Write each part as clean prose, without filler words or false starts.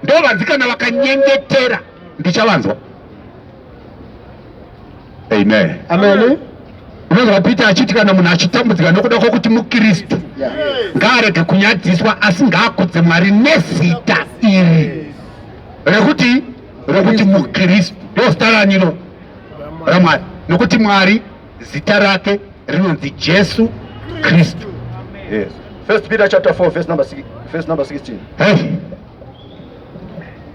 ndovanzikana vakanyengetera ndichavanzwa. Amen. Amen. Unozwa Peter achiti kana munhu achitambudzika nokuda kwokuti mukristu ngaarege kunyadziswa asi ngaakudze Mwari nezita iri rekuti mukristu ndozita raniro raMwari, nokuti Mwari zita rake rinonzi Jesu Kristu. Yes. 1 Peter chapter 4 verse number 16. Hey.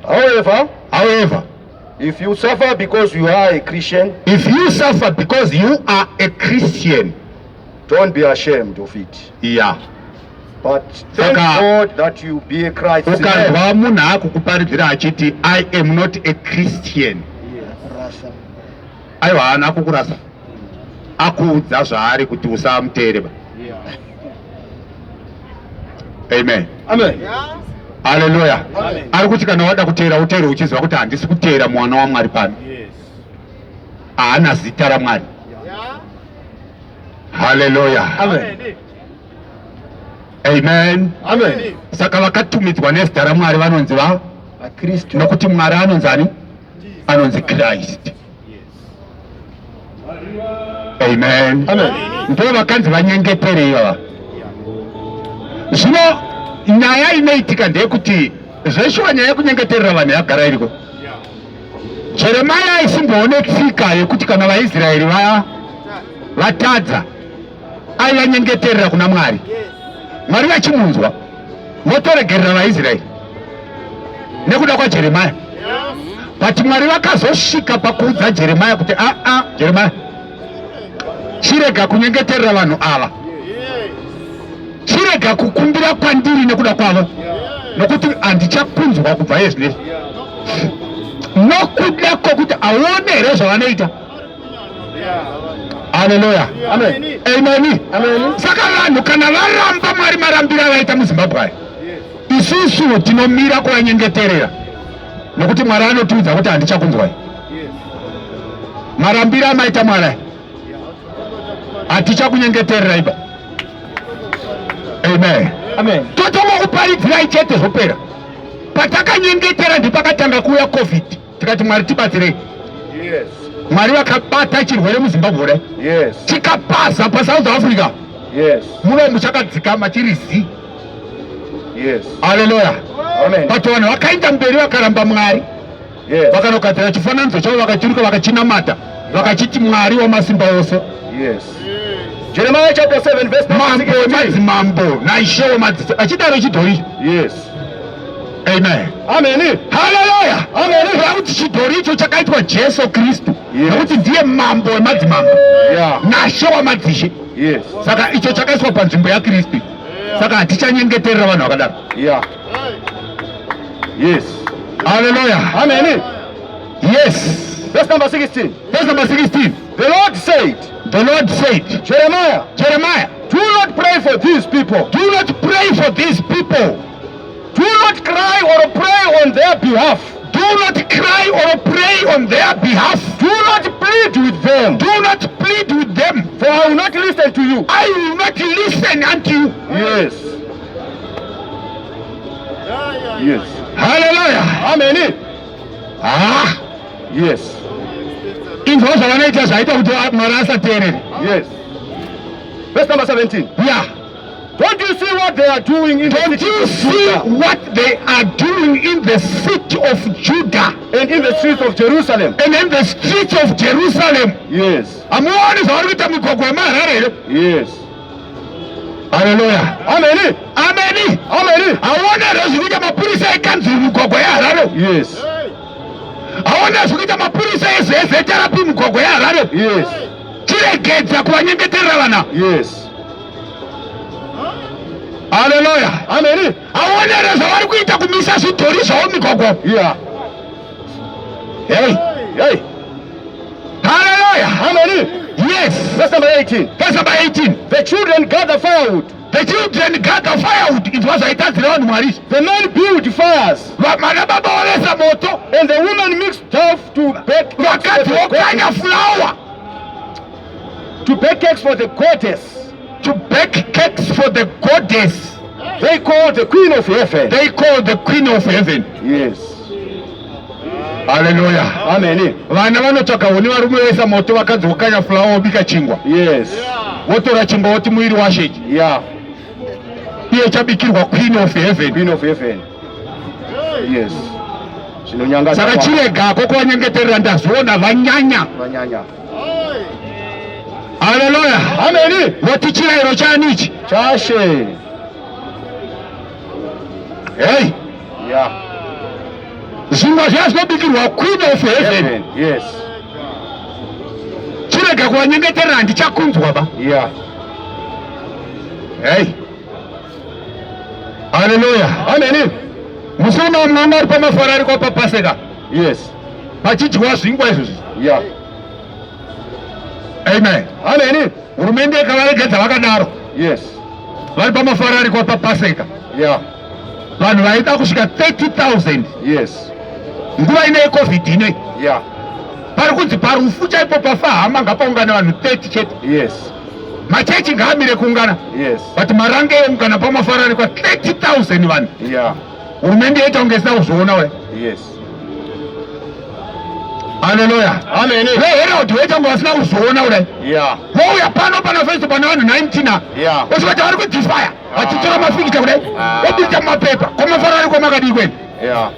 However, if you suffer because you are a Christian, don't be ashamed of it. Yeah. But thank God that you be a Christ. Ukazwa munhu akukuparidzira achiti I am not a Christian. Aiwa hana kukurasa. Akuudza zvaari kuti usamuteerera. Amen. Amen. Hallelujah. Ari kuti kana wada kuteera uteere uchiziva kuti handisi kuteera mwana waMwari pano. Haana zita raMwari. Hallelujah. Amen. Amen. Amen. Saka vakatumidzwa nezita raMwari vanonzi vaKristu, nokuti Mwari anonzi ani? Anonzi Christ. Amen. Amen. Ndo vakanzi vanyengetere ivava. Zvino nyaya inoitika ndeyekuti zveshuwa nyaya yekunyengeterera vanhu yagara iriko. Jeremia aisimboone tsika yekuti kana vaIsraeri vatadza aivanyengeterera kuna Mwari, Mwari vachimunzwa votoregerera vaIsraeri nekuda kwaJeremia. But Mwari vakazosvika pakuudza Jeremia kuti Jeremia, chirega kunyengeterera vanhu ava, chirega kukumbira kwandiri nekuda kwavo, nokuti handichakunzwa kubva yezvinezvi, nokuda kwokuti aonere zvavanoita. Hallelujah. Amen. Amen. Amen. Saka vanhu kana varamba Mwari marambiro avaita muZimbabwe, isusu tinomira kuvanyengeterera, nokuti Mwari anotiudza kuti handichakunzwai. Marambiro amaita Mwari hatichakunyengetererai ba. Amen. Amen. Totongokuparidzirai chete zvopera. Patakanyengetera ndipakatanga kuuya COVID, tikati Mwari tibatsirei. Yes. Mwari vakabata chirwere muZimbabwe. Yes. Chikapaza paSouth Africa. Yes. Muve muchakadzikama chirizi. Yes. Hallelujah. Amen. But vanhu vakaenda mberi vakaramba Mwari. Yes. Vakanogadzira chifananidzo chavo vakachiruka vakachinamata vakachiti Mwari wamasimba ose. Yes. Jeremiah chapter 7 verse number 16. Madzimambo naishe wamadzisi achidaro chidhori. Yes. Amen. Amen. Hallelujah. Amen. Kuti chidhori icho chakaitwa Jesu Kristu. Yes. Nokuti ndiye mambo wemadzimambo. Yeah. Nashe wamadzishe. Yes. Saka icho chakaiswa panzvimbo yaKristu. Saka hatichanyengeterera vanhu vakadaro. Yeah. Yes. Hallelujah. Amen. Yes. Verse number 16. Verse number 16. The Lord said, Jeremiah, do not pray for these people. Do not pray for these people. Do not cry or pray on their behalf. Do not cry or pray on their behalf. Do not plead with them. Do not plead with them. For I will not listen to you. I will not listen unto you. Yes. Yes. Hallelujah. Amen. Yes. Inzwa zvavanoita zvaita kuti Mwari asateerere. Yes. Verse number 17. Yeah. Don't you see what they are doing in Don't you see what they are doing in the city of Judah and in the streets of Jerusalem? And in the streets of Jerusalem? Yes. Amuoni zvavari kuita mugwagwa weMarare? Yes. Hallelujah. Amen. Amen. Amen. Aona zvinoita mapurisa ekanzuru mugwagwa yeHarare? Yes. Aona zvinoita mapurisa ezezeterapi mugwagwa yeHarare? Yes. Chiregedza kuvanyengeterera vana. Yes. Hallelujah. Amen. Aona zvavari kuita kumisa zvidhori zvavo migwagwa. Yeah. Hey. Hey. Hallelujah. Amen. Yes. Verse number 18. Verse number 18. The children gather firewood. The children gather firewood. It was aitadzira vanhu Mwari. The men build fires. Vana baba vaisa moto. And the women mix stuff to bake. Vakadzi vokanya flour. To bake cakes for the goddess. To bake cakes for the goddess. They call the Queen of Heaven. They call the Queen of Heaven. Yes. Hallelujah. Amen. Vana vanotsvaka huni varume vesa moto vakadzi vokanya fulawa wobika chingwa. Yes. Votora chingwa voti muiri washeji. Yeah. Iye chabikirwa Queen of Heaven. Queen of Heaven. Yes. Saka chirega koko vanyengeterera ndazviona vanyanya. Vanyanya. Hallelujah. Amen. Voti chirayiro chanichi. Chashe. Hey. Yeah. Zvimwe zvazvinobikirwa Queen of Heaven. Yes. Chirega kuvanyengeterera handichakunzwa ba. Yeah. Hey. Hallelujah. Amen. Musona umwe ari pamafara ari kwapapaseka. Yes. Pachidyiwa zvingwa izvozvi. Yeah. Amen. Amen. Hurumende ikavaregedza vakadaro. Yes. Vari pamafara ari kwapapaseka. Yeah. Vanhu vaida kusvika 30,000. Yes. Nguva ine yeCovid ine. Yeah. Pari kunzi parufu chaipo pafa hama ngapaungana vanhu 30 chete. Yes. Machechi ngaamire kuungana. Yes. But marange eungana pamafara ari kwa 30,000 vanhu. Yeah. Hurumende yaita kunge isina kuzviona we. Yes. Hallelujah. Amen. Herod waita kunge vasina kuzviona kudai. Yeah. Vouya pano pana festi pana vanhu 19 Yeah. vosvati vari kudisfire vachitora mafikita kudai vobudisa mumapepa kwamafara ari kwamakadii kwenu. Yeah.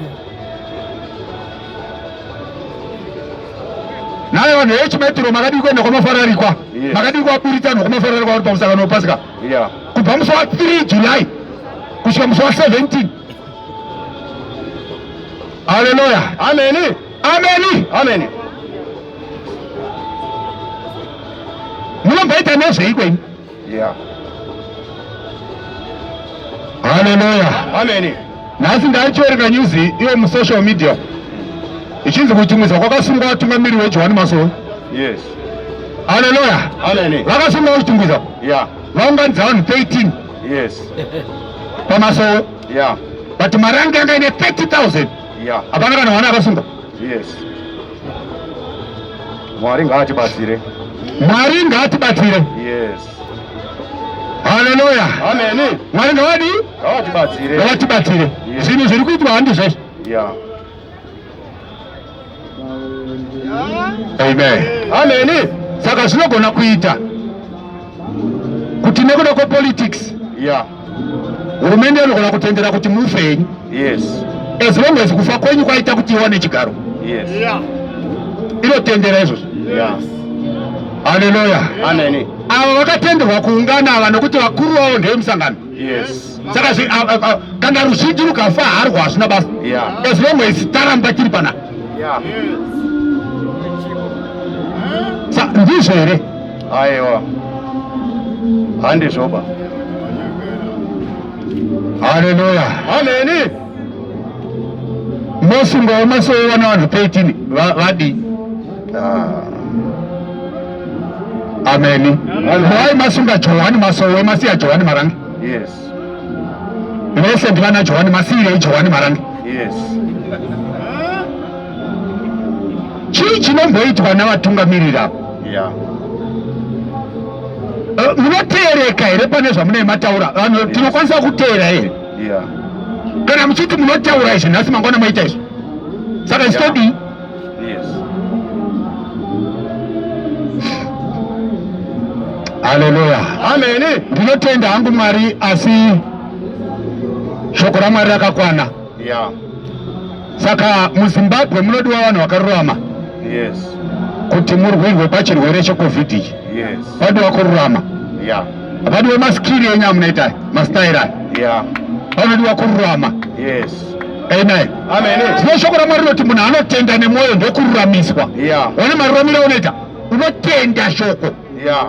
Naye vanhu vechimetro makadii kwenda kwamafara ari kwa. Yes. Makadii kwaburitsanwa kwamafara ari kwa vari pamusangano wepasika. Yeah. Kubva musi wa 3 July kusvika musi wa 17. Hallelujah. Amen. Amen. Amen. Munombaita nezvei kwenyu? Yeah. Hallelujah. Amen. Nhasi ndaichiverenga nyuzi iwe musocial media ichinzi kutumidza kwakasungwa vatungamiri weJohani Masowe. Yes. Hallelujah. Amen. Vakasungwa kuchitumidza. Yeah. Vaunganidza vanhu 13 Yes. paMasowe. Yeah. But marange anga ine 30,000. Yeah. Hapana kana vana vakasungwa. Yes. Mwari ngaatibatsire. Mwari ngaatibatsire. Yes. Hallelujah. Amen. Mwari ngavadi? Ngaatibatsire. Ngavatibatsire. Zvinhu zviri kuitwa handizvo. Yeah. Amen. Amen. Saka zvinogona kuita kuti nekuda kwepolitics Yeah. hurumende inogona kutendera kuti mufe. Yes. As long as kufa kwenyu kwaita kuti iwane chigaro Yes. inotendera izvozvo. Yeah. Hallelujah. Amen. Ava vakatenderwa kuungana ava nokuti vakuru vavo ndevemusangano. Yes. Saka kana ruzhinji rukafa harwo hazvina basa. Yeah. As long as taramba tiri pana. Yeah. Ndizvo here. Aiwa. Handizvoba. Hallelujah. Amen. Mosungwa wemasowe vana vanhu 13 vadi. Amen. Wai masunga Johani Masowe masiya Johani Marange. Yes. Vese ndivana Johani masiyire Johani Marange. Yes. Chii chinomboitwa navatungamiriri avo? Yeah. Munoteereka here pane zvamunei mataura? Vanhu tinokwanisa kuteera here? Yeah. Kana muchiti munotaura izvi nhasi mangwana maita izvi. Saka istodii? Yes. Hallelujah. Amen. Ndinotenda hangu Mwari asi shoko raMwari rakakwana. Yeah. Saka muZimbabwe munodiwa vanhu vakarurama Yes. kuti murwirwe pachirwere cheCovid ichi. Yes. Padiwa kururama. Yeah. Padiwa maskiri enyu amunoita mastaira. Yeah. Panodiwa kururama. Yes. Amen. Amen. Zvino shoko raMwari rinoti munhu anotenda nemwoyo ndokururamiswa. Yeah. Wane maruramiro unoita unotenda shoko. Yeah.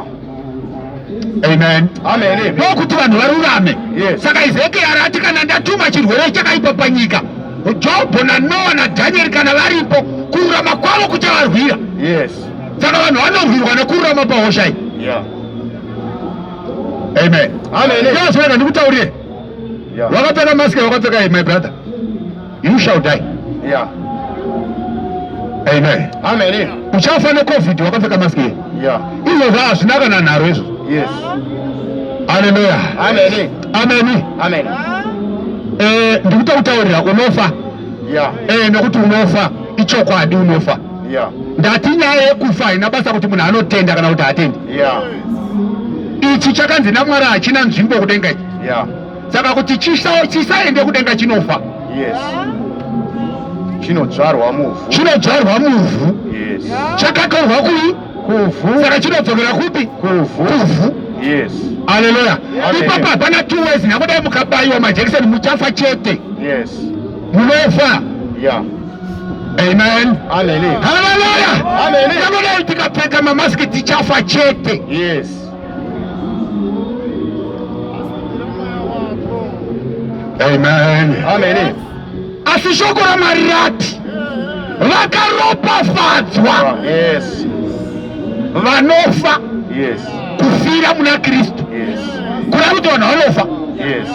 Amen. Amen. Ndokuti vanhu varurame. Yes. Saka Ezekiari ati kana ndatuma chirwere chakaipa panyika, Jobho naNoa naDhanieri kana varipo, kururama kwavo kuchavarwira. Yes. Saka vanhu vanorwirwa nekururama pahosha iyi. Yeah. Amen. Amen. Ndazvoenda ndikutaurire. Yeah. Wakapfeka mask wakapfeka hii, my brother. You shall die. Yeah. Amen. Amen. Uchafa neCovid wakapfeka mask hii. Yeah. Izvo zvazvina kana nharo izvo. Yes. Hallelujah. Amen. Amen. Amen. Ndikutaurira unofa. Yeah. Nokuti unofa ichokwadi unofa. Yeah. Ndati nyaya yekufa inabasa kuti munhu anotenda kana kuti hatendi. Yeah. Ichi chakanzi naMwari hachina nzvimbo kudenga ichi. Yeah. Saka kuti chisaende kudenga chinofa. Yes. Chinodzvarwa muvhu. Chinodzvarwa muvhu. Yes. Chakatorwa kuvhu. Saka chinodzokera kupi? Kuvhu. Yes. Haleluya. Ipapa hapana 2 ways nakudai mukabayiwa majekiseni muchafa chete. Yes. Munofa. Yeah. Amen. Amen. Haleluya. Amen. Nakudai tikapfeka mamaski tichafa chete. Yes. Amen. Amen. Asi shoko raMwari rati vakaropafadzwa. Yes. Vanofa. Yes. Kufira muna Kristu. Yes. Kureva kuti vanhu vanofa. Yes.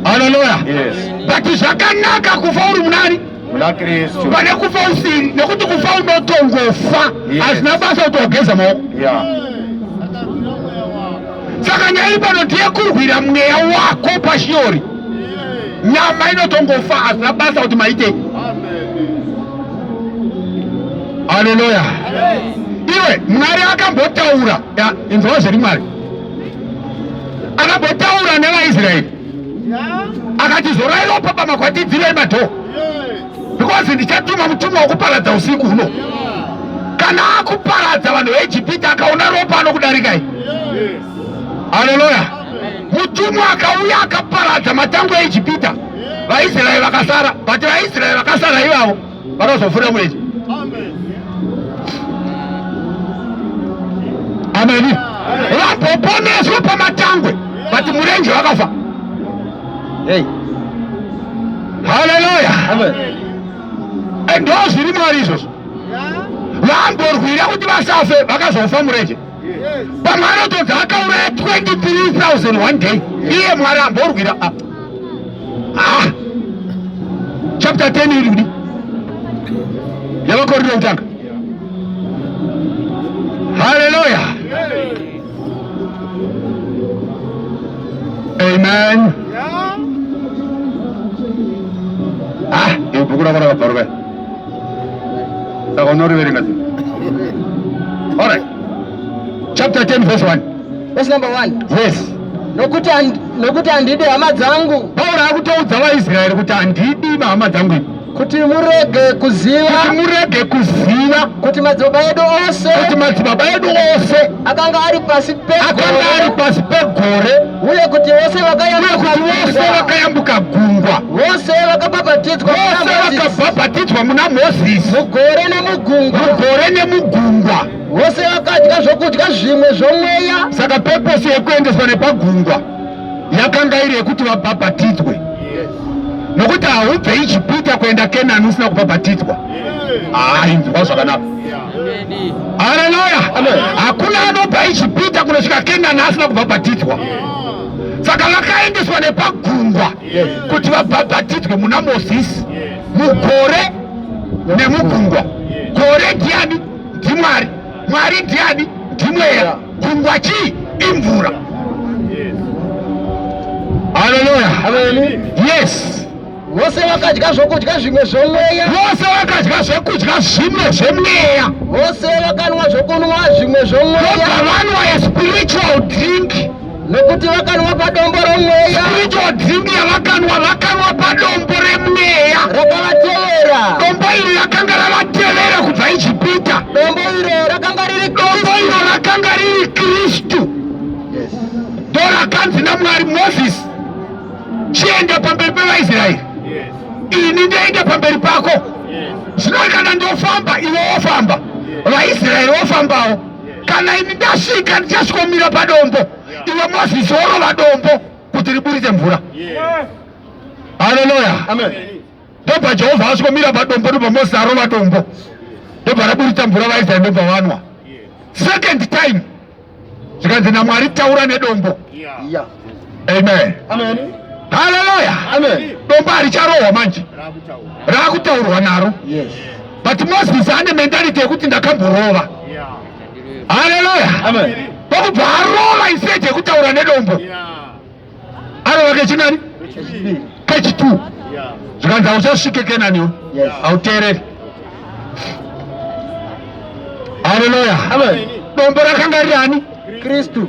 Haleluya. Yes. But zvakanaka kufa uri munani? Muna Kristu. Pane kufa usiri, nekuti kufa unotongofa. Hazina basa kuti wageza maoko. Yeah. Saka nyaya pano ndiyekurwira mweya wako pashiori. Nyama inotongofa, hazina basa kuti maite. Haleluya. Iwe Mwari akambotaura, inzwa zviri Mwari. Akambotaura nevaIsraeri. Akati zorai ropa pamakwatidziro emadhoo. Because ndichatuma mutumwa wokuparadza usiku huno. Kana akuparadza vanhu veIjipita akaona ropa anokudarikai. Haleluya. Mutumwa akauya akaparadza matango eIjipita. VaIsraeri vakasara, but vaIsraeri vakasara ivavo vakazofura murenje. Amen. Vamboponeswa pamatangwe, but murenje vakafa. Hey. Haleluya. Amen. Ndo zviri Mwari izvozvo. Vamborwira kuti vasafe vakazofa murenje. Pamwe anotonzi akauraya 23,000 one day. Iye Mwari amborwira. Chapter 10 iri kudi yavakorera kutanga. Haleluya. Amen. Ibhuku rako rakabharwa. Saka unoriverenga sei? All right. Chapter 10 verse 1. Verse number 1. Yes. Nokuti handidi hama dzangu. Pauro akutoudza vaIsraeri kuti handidi hama dzangu kuti murege kuziva kuti madzibaba edu ose akanga ari pasi pegore uye kuti vose vakayambuka gungwa, vose vakabhabhatidzwa muna Mozisi mugore nemugungwa, vose vakadya zvokudya zvimwe zvomweya. Saka purpose yekuendeswa nepagungwa yakanga iri yekuti vabhabhatidzwe. Nokuti haubve Ijipita kuenda Kenani usina kubhabhatidzwa. Inzwa zvakanaka. Haleluya. Hakuna anobva Ijipita kunosvika Kenani asina kubhabhatidzwa. Saka vakaendeswa nepagungwa kuti vabhabhatidzwe muna Mozisi mugore nemugungwa. Gore ndiani? NdiMwari. Mwari ndiani? NdiMweya. Gungwa chii? Imvura. Haleluya. Yes. Vose vakadya zvokudya zvimwe zvomweya. Vose vakadya zvokudya zvimwe zvemweya. Vose vakanwa zvokunwa zvimwe zvomweya. Vakavanwa spiritual drink. Nokuti vakanwa padombo romweya. Spiritual drink yavakanwa padombo remweya rakavatevera. Dombo iri rakanga ravatevera kubva Ijipita. Dombo iro rakanga riri Kristu. Ndo rakanzi naMwari Mozisi, chienda pamberi pevaIsraeri. Ini ndoenda pamberi pako. Zvino kana ndofamba iwe wofamba, vaIsraeri vofambawo. Kana ini ndasvika ndichasvikomira padombo, iwe Mozisi worova dombo kuti riburitse mvura. Haleluya. Ndobva Jehovha asvikomira padombo, ndobva Mozisi arova dombo, ndobva raburitsa mvura, vaIsraeri ndobva vanwa. Second time zvikanzi naMwari taura nedombo. Amen. Haleluya. Dombo haricharohwa manje, raakutaurwa naro. But Mozisi ane mentality yekuti ndakamborova. Haleluya. Ndokubva arova instead yekutaura nedombo. akarova kechingani kechi2 zvikanzi hauchasvike Kenani hauteereri. Haleluya. Dombo rakanga riani? Kristu.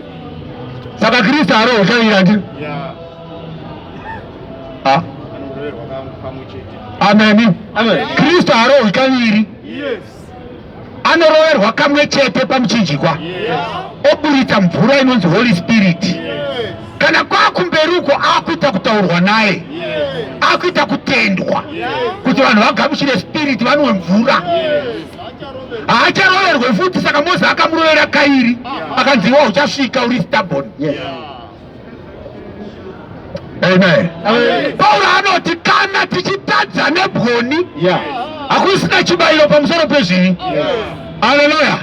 Saka Kristu harohwi kaviri handiri. Ameni. Kristu harohwi kaviri. Anoroverwa kamwe chete pamuchinjikwa. Oburitsa mvura inonzi Holy Spirit. Kana kwakumberi uko akuita kutaurwa naye, akuita kutendwa kuti vanhu vagamuchire Spirit vanwe mvura. Haacharoverwe futi. Saka Mozisi akamurovera kairi akanzi iwe uchasvika uri stubborn. Amen. Paulo anoti kana tichitadza nebwoni hakusina chibayiro pamusoro pezvivi. Haleluya.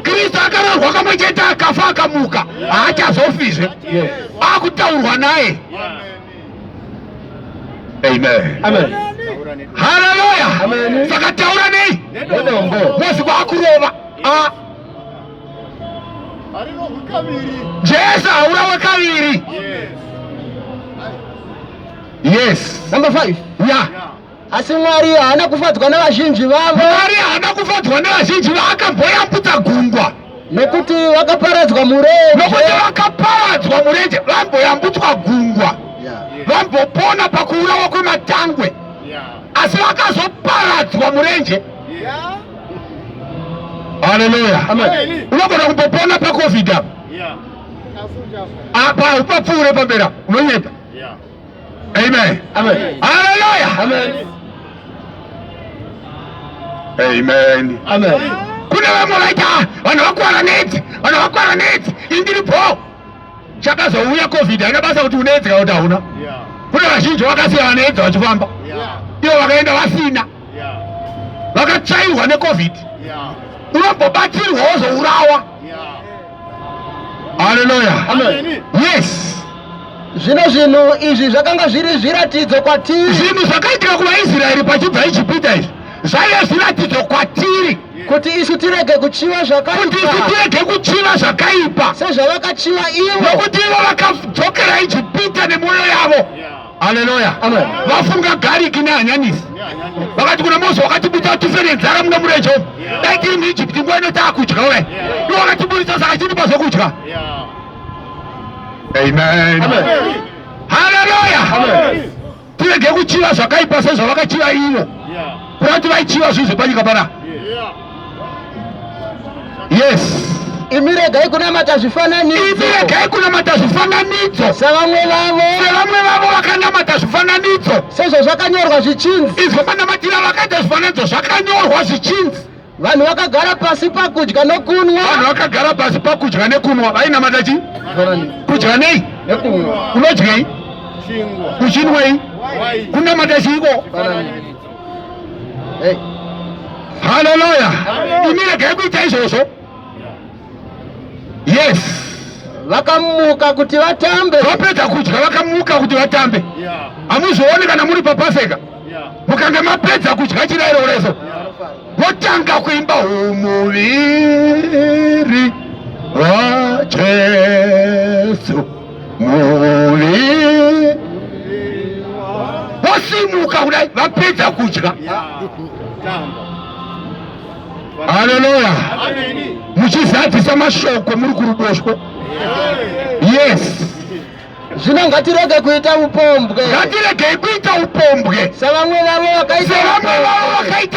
Kristu akaroverwa kamwe chete akafa akamuka, haachazofizve, akutaurwa naye. Amen. Haleluya. Saka taura nei Mozisi kwakurova. Jesu haurawe kaviri. Yes. Number 5. Asi Mwari haana kufadzwa navazhinji vavo. Mwari haana kufadzwa navazhinji vakamboyambutsa gungwa nokuti vakaparadzwa murenje. Vamboyambutswa gungwa, vambopona pakuurawa kwematangwe, asi vakazoparadzwa murenje. Haleluya. Unogona kumbopona paCovid apa upapfuure pambera unonyepa. Amen. Haleluya. Amen. Kune vamwe vaita vanhu vakwara neti indiripo. Chakazouya Covid haina basa kuti unedzi kana kuti hauna. Kune vazhinji vakasiya vanedzi vachifamba, ivo vakaenda vasina, vakatsvairwa neCovid. Unombobatsirwa wozourawa. Haleluya. Yes. Zvino zvinhu izvi zvakanga zviri zviratidzo kwatiri. Zvinhu zvakaitika kuvaIsraeri pachibva Ijipita izvi zvaive zviratidzo kwatiri kuti isu tirege kuchiva zvakaipa sezvavakachiva ivo, nokuti ivo vakadzokera Ijipita nemwoyo yavo. Haleluya. Vafunga gariki nehanyanisi. Vakati kuna Mozisi wakatibudisa tife nenzara muna murenje umu. Dai tiri muIjipiti nguva ino taakudya we. Ivo vakatibudisa saka chitipa zvokudya. Amen. Haleluya. Tirege kuchiva zvakaipa sezvavakachiva ivo, kuti vaichiva zvinhu zvepanyika pana. Yes. Imiregai kunamata zvifananidzo. Savamwe vavo vakanamata zvifananidzo. Sezvo zvakanyorwa zvichinzi. Izvo vanamatira vakaita zvifananidzo zvakanyorwa zvichinzi. Vanhu vakagara pasi pakudya nekunwa. Vainamata chi? Kudya nei? Unodyei? Uchinwei? Kunamata chiko? Haleluya. Imiregai kuita izvozvo. Yes. Vakamuka kuti vatambe. Vapedza kudya vakamuka kuti vatambe. Hamuzooni kana muri paPaseka mukanga mapedza kudya chirayiro reso motanga kuimba umuviri waJesu muviri, vosimuka kudai vapedza kudya. Haleluya. Muchizadzisa mashoko muri kuruboshwe. Yes. Zvino ngatirege kuita upombwe. Savamwe vavo vakaita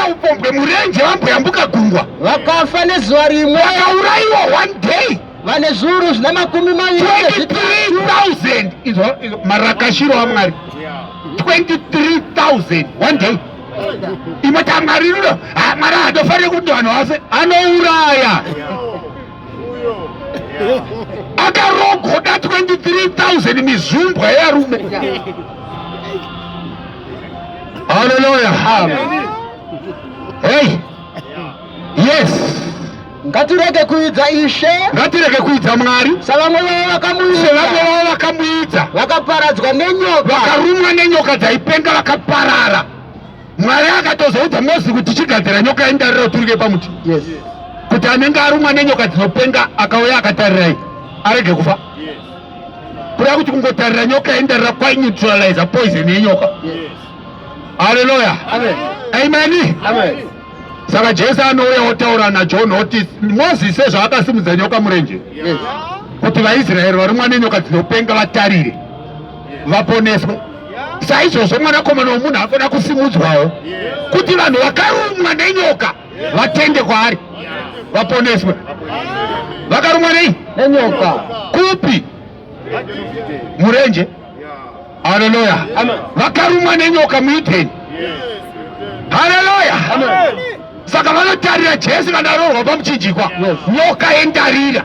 upombwe. Murenje vamboyambuka gungwa, vakafa nezuva rimwe, vakaurayiwa one day. vane zviuru zvina makumi maviri 23,000 izvo marakashiro aMwari. 23,000 one day. Imota Mwari rudo Mwari haatofanire kuti vanhu vafe, anouraya. Akarogoda 23,000 mizumbwa yevarume. Haleluya. Hey. Yes. ngatirege kuidza Ishe, ngatirege kuidza Mwari. savamwe vavo vakamuidza, vakaparadzwa nenyoka, vakarumwa nenyoka dzaipenga vakaparara. Mwari akatozoudza Mozisi kuti chigadzira nyoka yendariro turike pamuti. Yes. Kuti anenge arumwa nenyoka dzinopenga akauya akatarirai arege kufa. kuda kuti kungotarira nyoka enderera kwaineutralize poison yenyoka. Haleluya. Amen. Amen. Amen. Saka Jesu anouya otaura naJohn oti Mozisi zvaakasimudza nyoka murenje Yes. kuti vaIsraeri varimwa nenyoka dzinopenga vatarire vaponeswe. Saizvozvo mwanakomana womunhu afana kusimudzwawo kuti vanhu vakarumwa nenyoka vatende kwaari vaponeswe. Vakarumwa nei? Nenyoka. Kupi? Murenje. Haleluya. Vakarumwa nenyoka muIdheni. Haleluya. Saka vanotarira Jesu vanarohwa pamuchinjikwa nyoka yendarira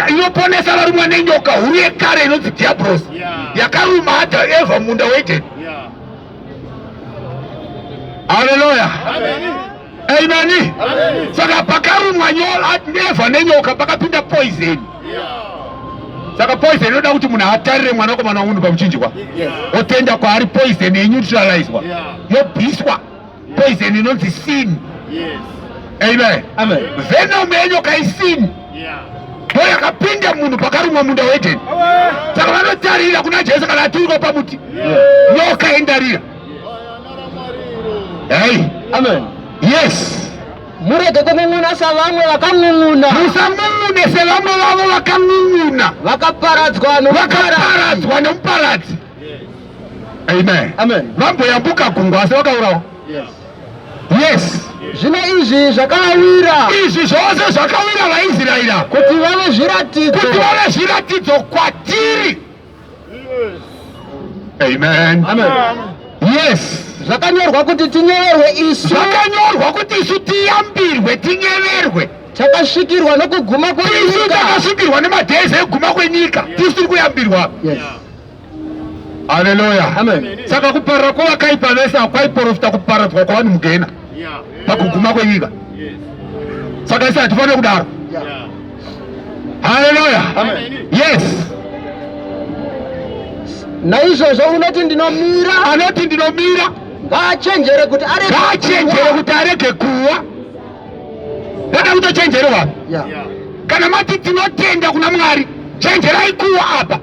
inoponesa varumwa nenyoka huru yekare inonzi Diablos yakaruma hata Eva munda weEdheni. Haleluya. Amen. Saka pakarumwa Eva nenyoka pakapinda poison. Saka poison inoda kuti munhu atarire mwanakomana womunhu pamuchinjikwa otenda kwaari poison yeneutralizwa yobviswa poison inonzi sin. Amen. Venom yenyoka isin ndo yakapinda munhu pakarumwa munda weEdheni. Saka vanotarira kuna Jesu kana aturuka pamuti nyoka yendarira. Amen. Yes. Murege kung'ung'una savamwe vakang'ung'una. Musang'ung'une sevamwe vavo vakang'ung'una Vakaparadzwa nomuparadzi. Amen. Vamboyambuka gungwa asi vakaurawa. Yes. Zvino izvi zvakawira. Izvi zvose zvakawira vaIsraeri kuti vave zviratidzo kwatiri. Amen. Yes. Zvakanyorwa kuti tinyeverwe isu. Zvakanyorwa kuti isu tiyambirwe tinyeverwe. Takasvikirwa nokuguma kwenyika. Isu takasvikirwa nemadhezi ekuguma kwenyika. Tisiri kuyambirwa. Yes. Haleluya. Amen. Saka kuparara kwavakaipa vese kwaiprofita kuparadzwa kwavanhu mugehena pakuguma kwenyika. Saka isi hatifanire kudaro. Haleluya. Yes. Naizvozvo unoti ndinomira. Anoti ndinomira Ngaachenjere kuti arege kuwa. Ndada kutochenjerewa. Kana mati tinotenda kuna Mwari, chenjerai kuwa apa.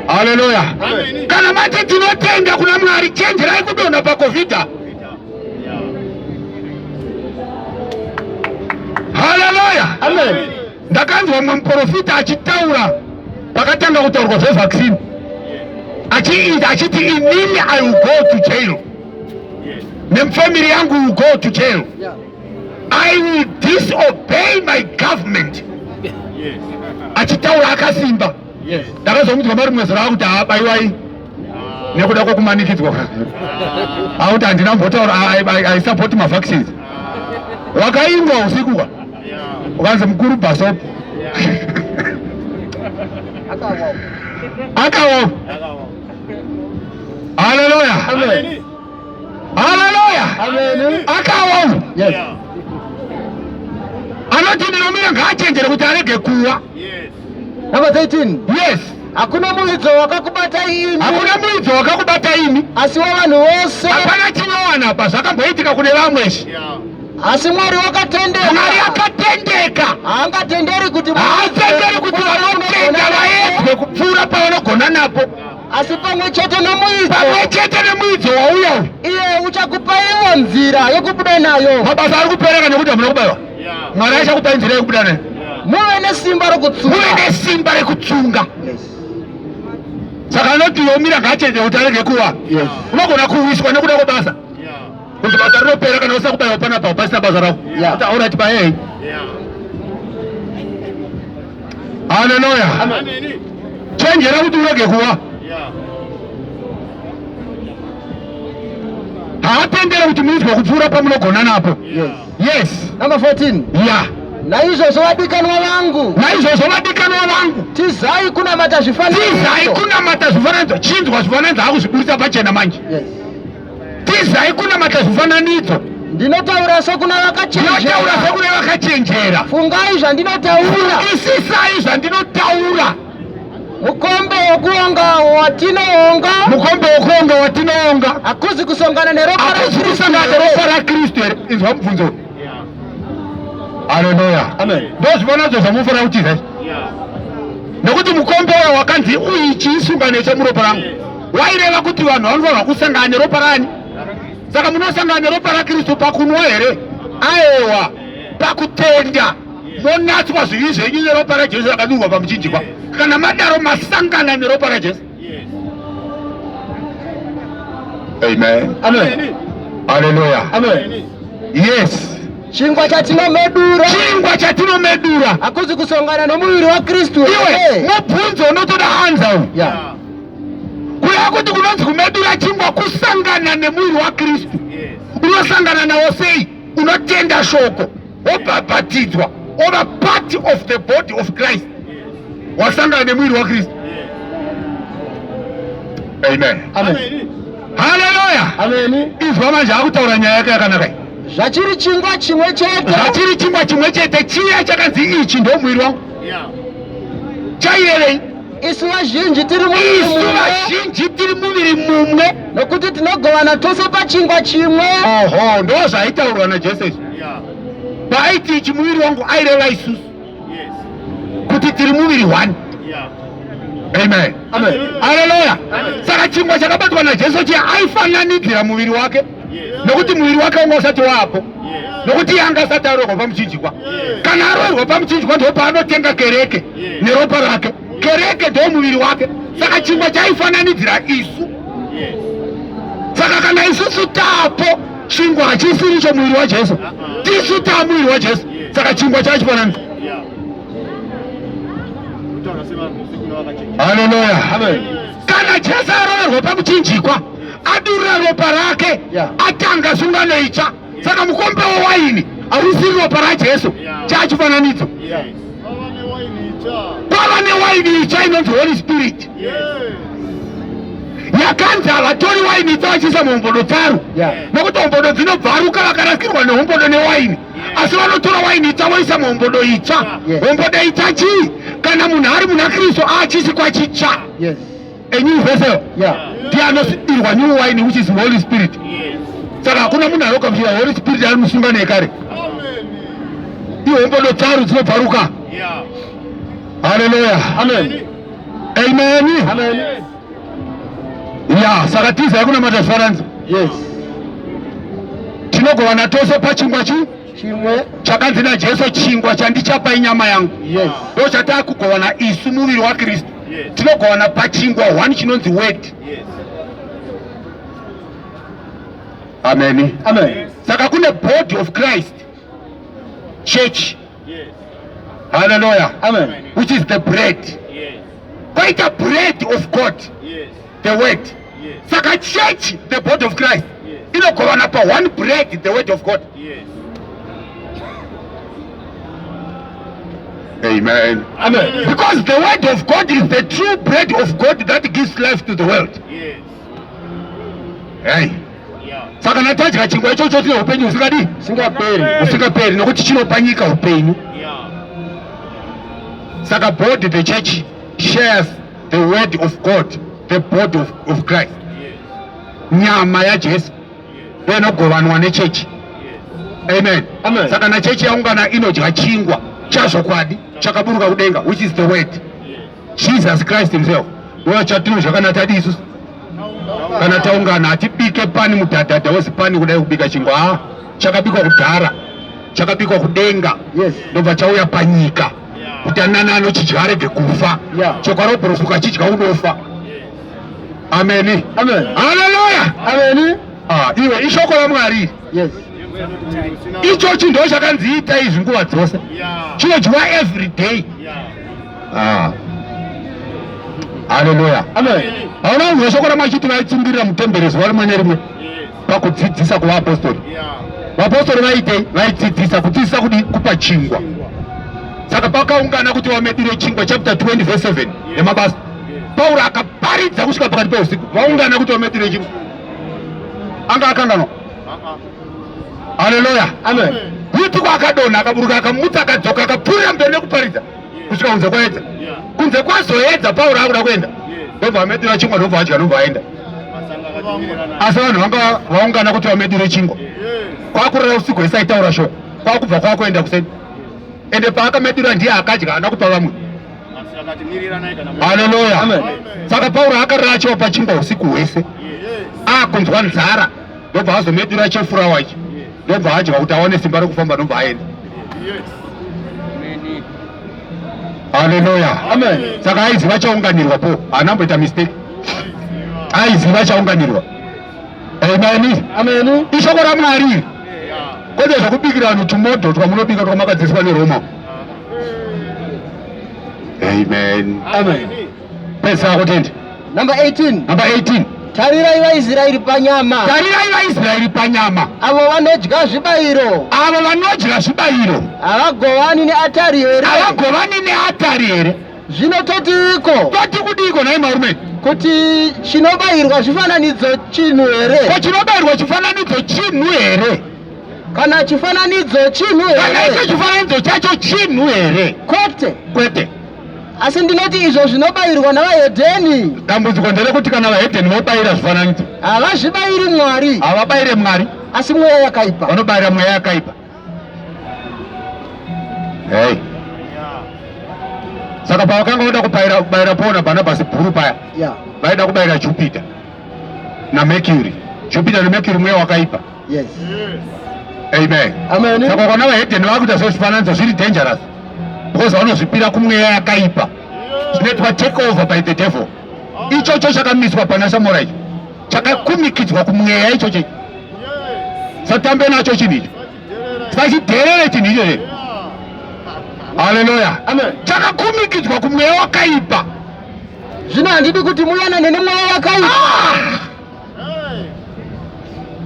Haleluya. Kana mati tinotenda kuna Mwari, chenjerai kudonha paCovid. Haleluya. Ndakanzwa mumwe muprofita achitaura pakatanga kutaurwa zvevaccine. Achiti inini I will go to jail. Nemufamily yangu will go to jail. I will disobey my government. Achitaura akasimba. Ndakazomudzwa marimwe zera kuti abaiwai nekuda kwokumanikidzwa. Auti handina mbotaura I support my vaccines. Wakaingwa usiku kwa. Ukanzi mukuru bhasopo. Akawo. Haleluya. Haleluya. Akawo. Yes. Anoti ndinomira ngaachenjere kuti arege kuwa. Number 13. Yes. Hakuna muidzo wakakubata imi. Asi wavanhu vose. Hapana chinowana apa zvakamboitika kune vamweshi. Asi Mwari wakatendeka. Mwari akatendeka. Haangatenderi kuti vanotenda vaedzwe kupfuura pavanogona napo. Asi pamwe chete nemuidzo wauya iye uchakupa iwo nzira yokubuda nayo. Mabasa ari kupereka nekuti hamuna kubayiwa. Mwari achakupai nzira yokubuda nayo. Muve nesimba rekutsunga. Saka anoti yomira ngaachenjere kuti arege kuwa. Unogona kuwiswa nekuda kwebasa. Kuti basa rinopera kana usina kubayiwa panapa pasina basa rako. Kuti aurati paye. Haleluya. Chenjera kuti urege kuwa. Haatendera kuti muidzwe kupfuura pamunogona napo. Yes. Number 14. Naizvozvo vadikanwa vangu. Tizai kunamata zvifananidzo. Chinzwa zvifananidzo akuzvibudisa pachena manje. Tizai kunamata zvifananidzo. Ndinotaura sokuna vakachenjera. Fungai zvandinotaura. Isisai zvandinotaura. Mukombe wokuonga watinoonga. Hakuzi kusongana neropa raKristu. Inzwa mubvunzo. Haleluya. Amen. Ndozvifananidzo zvamufanira kutiza. Nokuti mukombe wayo wakanzi uichi isunganiso muropa rangu. Waireva kuti vanhu vanofanirwa kusangana ropa rani. Saka munosangana ropa raKristu pakunwa here? Aiwa, pakutenda. Monatswa zvivi zvenyu neropa raJesu rakadurwa pamuchinjikwa. Kana madaro masangana neropa raJesu. Amen. Amen. Hallelujah. Amen. Yes. Chingwa chatinomedura. Chingwa chatinomedura. Hakuzi kusongana nomuviri waKristu. Iwe, mubvunzo unotoda hanza uyu. Yeah. Kuya kuti kunonzi kumedura chingwa kusangana nemuviri waKristu. Unosangana nawo sei? Unotenda shoko. Wobhabhatidzwa. Over part of the body of Christ. Wasangana nemuviri waKristu. Amen. Amen. Hallelujah. Amen. Izwa manje akutaura nyaya yake yakanaka. Zvachiri chingwa chimwe chete. Zvachiri chingwa chimwe chete chiya chakanzi ichi ndo mwiri wangu. Chairerei. Isu vazhinji tiri muviri mumwe. Isu vazhinji tiri muviri mumwe. Nokuti tinogovana tose pachingwa chimwe. Oho, ndo zvaitaurwa naJesu. Paaiti ichi muviri wangu aireva isusu. Kuti tiri muviri one. Amen. Amen. Hallelujah. Saka chingwa chakabatwa naJesu chiya aifananidzira muviri wake. Nokuti muviri wake unga usati wapo. Nokuti yanga asati arohwa pamuchinjikwa. Kana arohwa pamuchinjikwa ndo paanotenga kereke neropa rake. Kereke ndo muviri wake. Saka chingwa chaifananidzira isu. Saka kana isusu tapo, chingwa hachisiri chomuviri waJesu. Tisu ta muviri waJesu. Saka chingwa chachifananidzira. Hallelujah. Amen. Kana Jesu arohwa pamuchinjikwa, adurira ropa rake, atanga sungano itsva. Saka mukombe wewaini hausiri ropa raJesu, chachifananidzo. Pava newaini itsva inonzi Holy Spirit. Yakanzi havatori waini itsva vachiisa muhombodo tsaro. Nokuti hombodo dzinobvaruka vakarasikirwa nehombodo newaini. Asi vanotora waini itsva voisa muhombodo itsva. Hombodo itsva chii? Kana munhu ari muna Kristu achisikwa chitsva. A new vessel. Ndiye anosidirwa new wine which is Holy Spirit. Saka hakuna munhu anogamuchira Holy Spirit ari musungano yekare. Ihombodo tsaro dzinobvaruka. Hallelujah. Amen. Amen. Amen. Ya, saka tizai kunamata zvifananidzo. Yes. Tinogovana tose pachingwa chimwe chakanzi naJesu, chingwa chandichapa inyama yangu. Yes. Ndo chataakugovana isu muviri waKristu. Tinogovana pachingwa one chinonzi word. Amen. Amen. Saka kune body of Christ, church. Hallelujah. Amen. Which is the bread. Quite a bread of God. The word. Saka church, the body of Christ. Inogovana pa one bread, the word of God. Amen. Amen. Because the word of God is the true bread of God that gives life to the world. Hey. Saka natadya chingwa ichocho tine upenyu usikadi? Usingaperi nokuti chinopa nyika upenyu. Saka body, the church shares the word of God, the body of Christ. Nyama yaJesu inogovanwa nechechi. Amen. Amen. Saka na chechi yaungana inodya chingwa chazvokwadi chakaburuka kudenga, which is the word, Jesus Christ himself. Ndo chatinodya kana tadi isusu. Kana taungana hatibike pani mudhadhadha wezipani kudai kubika chingwa. Chakabikwa kudhara, chakabikwa kudenga. Yes. Ndobva chauya panyika kuti anana anochidya arege kufa. Chokarobroswa chidya unofa. Amen. Amen. Hallelujah. Amen. Iwe ishoko raMwari. Yes. Ichochi ndo chakanzi ita izvi nguva dzose. Chinodyiwa every day. Hallelujah. Amen. Hauna kunzwa shoko raMwari vaitsimbirira mutemberi zuva rimwe nerimwe pakudzidzisa kuvaapostoli. Vaapostoli vaitei? Vaidzidzisa kudzidzisa kupa chingwa. Saka pakaungana kuti vamedire chingwa chapter 20 verse 7 nemabasa. Pauro akaparidza kusvika pakati peusiku. Vaungana kuti vamedire chingwa. Anga akanganwa. Hallelujah. Amen. Yutuko akadonha akaburuka akamutsa akadzoka akapfuurira mberi nekuparidza kusvika kunze kwaedza. Kunze kwazoedza Pauro akuda kuenda. Ndobva vamedira chingwa, ndobva vadya, ndobva vaenda. Asi vanhu vanga vaungana kuti vamedire chingwa. Kwakurara usiku hwese aitaura shoko. Kwakubva kwakuenda kuseni. Ende paakamedira ndiye akadya, haana kupa vamwe. haleluya. Saka Pauro akarira achiva pachingwa usiku hwese akunzwa nzara, ndobva azomedura chefurawa ichi, ndobva adya kuti aone simba rokufamba, ndobva aenda. Haleluya. Saka aiziva chaunganirwa po, haanamboita mistake, aiziva chaunganirwa. Amen. Ishoko raMwari. Kwete zvokubikira vanhu tumoto twamunobika twamakadziswa neRoma. Amen. Pesa kutende. Number 18. Tarirai vaIsraeri panyama. Avo vanodya zvibayiro. Havagovani neatari here. Zvino totiko. Naye marume. Kuti chinobayirwa chifananidzo chinhu here. Ko chinobayirwa chifananidzo chinhu here. Kana chifananidzo chinhu here. Kana icho chifananidzo chacho chinhu here. Kwete. Asi ndinoti izvo zvinobayirwa navahedheni. Dambudziko nderekuti kana vahedheni vobayira zvifananidzo, havazvibayiri Mwari. Havabayire Mwari, asi mweya yakaipa. Vanobayira mweya yakaipa. Hey. Saka pavakanga voda kubayira Paul naBhanabhasi bhuru paya, vaida kubayira Jupiter naMercury. Jupiter naMercury mweya wakaipa. Yes. Amen. Saka kana vahedheni vakuita sezvifananidzo zviri dangerous, because vanozvipira kumweya yakaipa, zvinoitwa take over by the devil. Ichocho chakamiswa pana Samora icho, chakakumikidzwa kumweya ichocho, satambe nacho chinhu icho, sachidherere chinhu ichocho. Haleluya. Chakakumikidzwa kumweya wakaipa. Zvino handidi kuti muyanane nemweya yakaipa.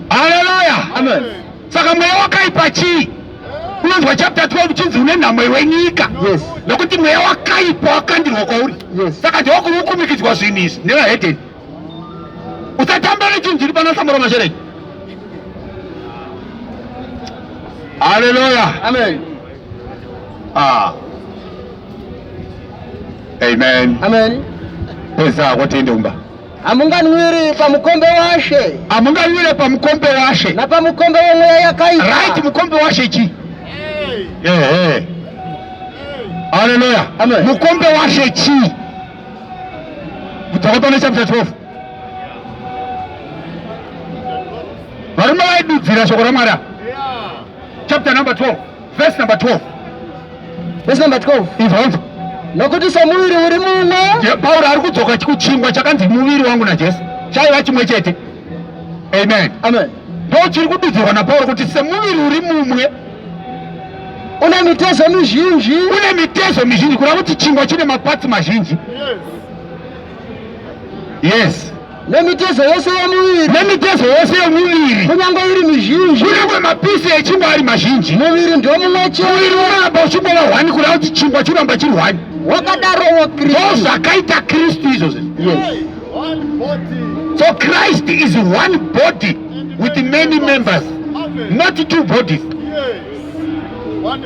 Haleluya. Saka mweya wakaipa chii? Unonzwa chapter 12 chinzi une nhamo iwe nyika. Nokuti mweya wakaipa wakandirwa kwauri. Saka ndokukumikidzwa zvinhu izvi nevahedheni. Usatamba nechinhu chiri pana Samora mashereki. Haleluya. Amen. Pesa kwatende umba. Hamunganwiri pamukombe washe. Na pamukombe wemweya yakaipa. Right, mukombe washe chi? Haleluya. Mukombe washe chi? Kutakapana chapter 12. Varume vaidudzira shoko raMwari. Chapter number 12. Verse number 12. Izvonzo. Nokuti somuviri uri mumwe. Pauro ari kudzoka kuchingwa chakanzi muviri wangu naJesu chaiva chimwe chete. Amen. Ndo chiri kududzirwa naPauro kuti semuviri uri mumwe une mitezo mizhinji, kureva kuti chingwa chine mapatsi mazhinji. Yes. Nemitezo yose yomuviri. Kunyange iri mizhinji. Kunyange mapisi echingwa ari mazhinji. Muviri ndo mumwe chete. Muviri unoramba uchingova 1 kureva kuti chingwa chiramba chiri 1. Wakadarowo Kristu. Zvakaita Kristu izvozvo. So Christ is one body with many members, not 2 bodies. One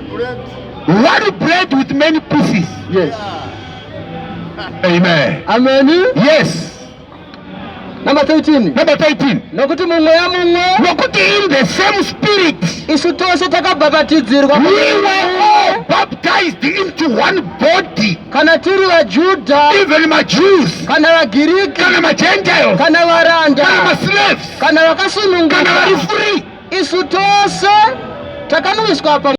bread with many pieces. Yes. Amen. Yes. Number 13. Nokuti in the same spirit isu tose takabhabhatidzirwa. We were all baptized into one body. Kana tiri vaJudha, even maJews, kana vaGiriki, kana maGentiles, kana varanda, kana maslaves, kana vakasununguka, kana vari free. Isu tose takanwiswa pa